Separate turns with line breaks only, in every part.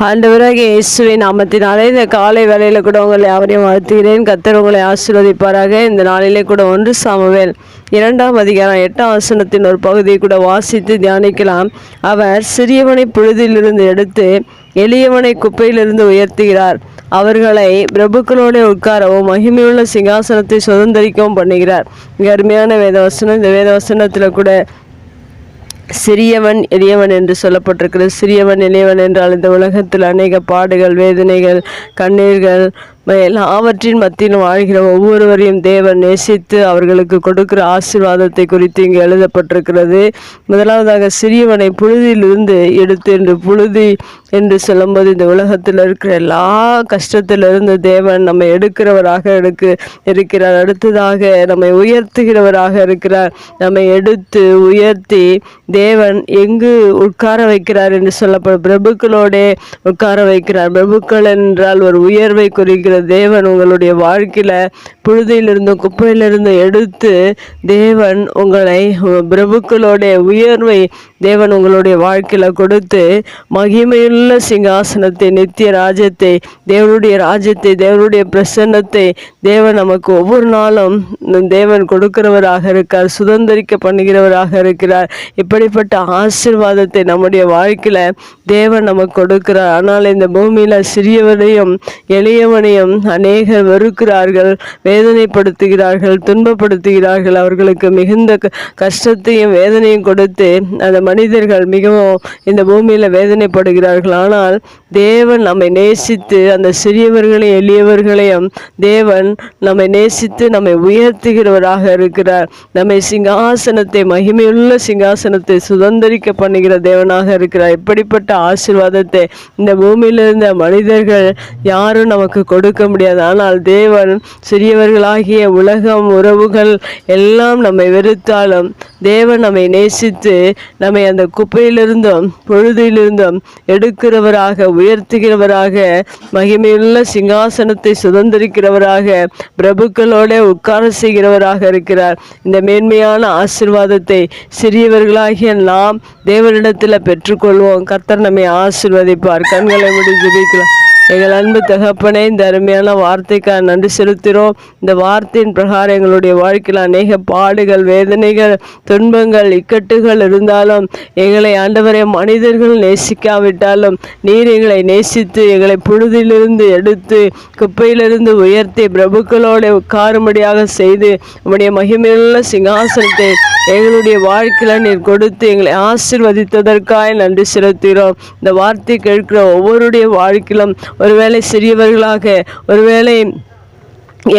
ஆண்டவராகிய இயேசுவின் நாமத்தினாலே இந்த காலை வேளையில் கூட உங்களை யாவரையும் வாழ்த்துகிறேன். கர்த்தர் உங்களை ஆசீர்வதிப்பாராக. இந்த நாளிலே கூட 1 சாமுவேல் 2ஆம் அதிகாரம் 8ஆம் வசனத்தின் ஒரு பகுதியை கூட வாசித்து தியானிக்கலாம். அவர் சிறியவனை புழுதியிலிருந்து எடுத்து எளியவனை குப்பையிலிருந்து உயர்த்துகிறார். அவர்களை பிரபுக்களோடு உட்காரவும் மகிமையுள்ள சிங்காசனத்தை சுதந்திரிக்கவும் பண்ணுகிறார். மிக அருமையான வேதவசனம். இந்த வேதவசனத்தில் கூட சிறியவன் எளியவன் என்று சொல்லப்பட்டிருக்கிறது. சிறியவன் எளியவன் என்றால் இந்த உலகத்தில் அநேக பாடுகள், வேதனைகள், கண்ணீர்கள் எல்லாவற்றின் மத்தியிலும் வாழ்கிற ஒவ்வொருவரையும் தேவன் நேசித்து அவர்களுக்கு கொடுக்கிற ஆசீர்வாதத்தை குறித்து இங்கு எழுதப்பட்டிருக்கிறது. முதலாவதாக சிறியவனை புழுதியிலிருந்து எடுத்து என்று புழுதி என்று சொல்லும்போது இந்த உலகத்தில் இருக்கிற எல்லா கஷ்டத்திலிருந்து தேவன் நம்மை எடுக்கிறவராக இருக்கிறார். அடுத்ததாக நம்மை உயர்த்துகிறவராக இருக்கிறார். நம்மை எடுத்து உயர்த்தி தேவன் எங்கு உட்கார வைக்கிறார் என்று சொல்லப்படும் பிரபுக்களோடே உட்கார வைக்கிறார். பிரபுக்கள் என்றால் ஒரு உயர்வை குறிக்கிற தேவன் உங்களுடைய வாழ்க்கையில புழுதியிலிருந்து குப்பையிலிருந்து எடுத்து தேவன் உங்களை பிரபுக்களோட உயர்வை தேவன் உங்களுடைய வாழ்க்கையில கொடுத்து மகிமையுள்ள சிங்காசனத்தை, நித்திய ராஜ்யத்தை, தேவனுடைய ராஜ்யத்தை, தேவனுடைய பிரசன்னத்தை தேவன் நமக்கு ஒவ்வொரு நாளும் தேவன் கொடுக்கிறவராக இருக்கார், சுதந்திரிக்க பண்ணுகிறவராக இருக்கிறார். இப்படிப்பட்ட ஆசீர்வாதத்தை நம்முடைய வாழ்க்கையில தேவன் நமக்கு கொடுக்கிறார். ஆனால் இந்த பூமியில சிறியவனையும் எளியவனையும் அநேகர் வெறுக்கிறார்கள், வேதனைப்படுத்துகிறார்கள், துன்பப்படுத்துகிறார்கள். அவர்களுக்கு மிகுந்த கஷ்டத்தையும் வேதனையும் கொடுத்து அந்த மனிதர்கள் மிகவும் இந்த பூமியில வேதனைப்படுகிறார்கள். ஆனால் தேவன் நம்மை நேசித்து அந்த சிறியவர்களையும் எளியவர்களையும் தேவன் நம்மை நேசித்து நம்மை உயர்த்துகிறவராக இருக்கிறார். நம்மை சிங்காசனத்தை, மகிமையுள்ள சிங்காசனத்தை சுதந்திரிக்க பண்ணுகிற தேவனாக இருக்கிறார். இப்படிப்பட்ட ஆசீர்வாதத்தை இந்த பூமியிலிருந்த மனிதர்கள் யாரும் நமக்கு கொடுக்க முடியாது. ஆனால் தேவன் சிறியவர்களாகிய உலகம், உறவுகள் எல்லாம் நம்மை வெறுத்தாலும் தேவன் நம்மை நேசித்து நம்மை அந்த குப்பையிலிருந்தும் பொழுதிலிருந்தும் எடுக்கிறவராக, உயர்த்துகிறவராக, மகிமையுள்ள சிங்காசனத்தை சுதந்திரிக்கிறவராக, பிரபுக்களோட உட்கார செய்கிறவராக இருக்கிறார். இந்த மேன்மையான ஆசீர்வாதத்தை சிறியவர்களாகிய நாம் தேவனிடத்தில் பெற்றுக்கொள்வோம். கர்த்தர் நம்மை ஆசீர்வதிப்பார். கண்களை மூடி ஜெபிக்கலாம். எங்கள் அன்பு தகப்பனே, இந்த அருமையான வார்த்தைக்காக நன்றி செலுத்துகிறோம். இந்த வார்த்தையின் பிரகாரம் எங்களுடைய வாழ்க்கையில் அநேக பாடுகள், வேதனைகள், துன்பங்கள், இக்கட்டுகள் இருந்தாலும் எங்களை ஆண்டவரை மனிதர்கள் நேசிக்காவிட்டாலும் நீர் எங்களை நேசித்து எங்களை புழுதியிலிருந்து எடுத்து குப்பையிலிருந்து உயர்த்தி பிரபுக்களோடு உட்காரும்படியாக செய்து உம்முடைய மகிமையுள்ள சிங்காசனத்தை எங்களுடைய வாழ்க்கையில் நீர் கொடுத்து எங்களை ஆசீர்வதித்ததற்காக நன்றி செலுத்துகிறோம். இந்த வார்த்தை கேட்கிற ஒவ்வொருடைய வாழ்க்கையிலும் ஒருவேளை சிறியவர்களாக, ஒருவேளை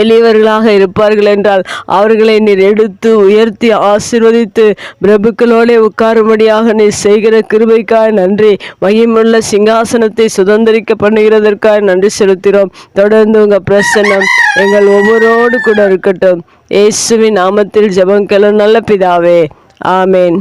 எளியவர்களாக இருப்பார்கள் என்றால் அவர்களை நீர் எடுத்து உயர்த்தி ஆசீர்வதித்து பிரபுக்களோட உட்காரும்படியாக நீர் செய்கிற கிருபைக்காய் நன்றி. மகிமுள்ள சிங்காசனத்தை சுதந்திரிக்க பண்ணுகிறதற்காக நன்றி செலுத்துகிறோம். தொடர்ந்து உங்கள் பிரசன்னம் எங்கள் ஒவ்வொருவரோடு கூட இருக்கட்டும். இயேசுவின் நாமத்தில் ஜெபம் கேளும் நல்ல பிதாவே, ஆமேன்.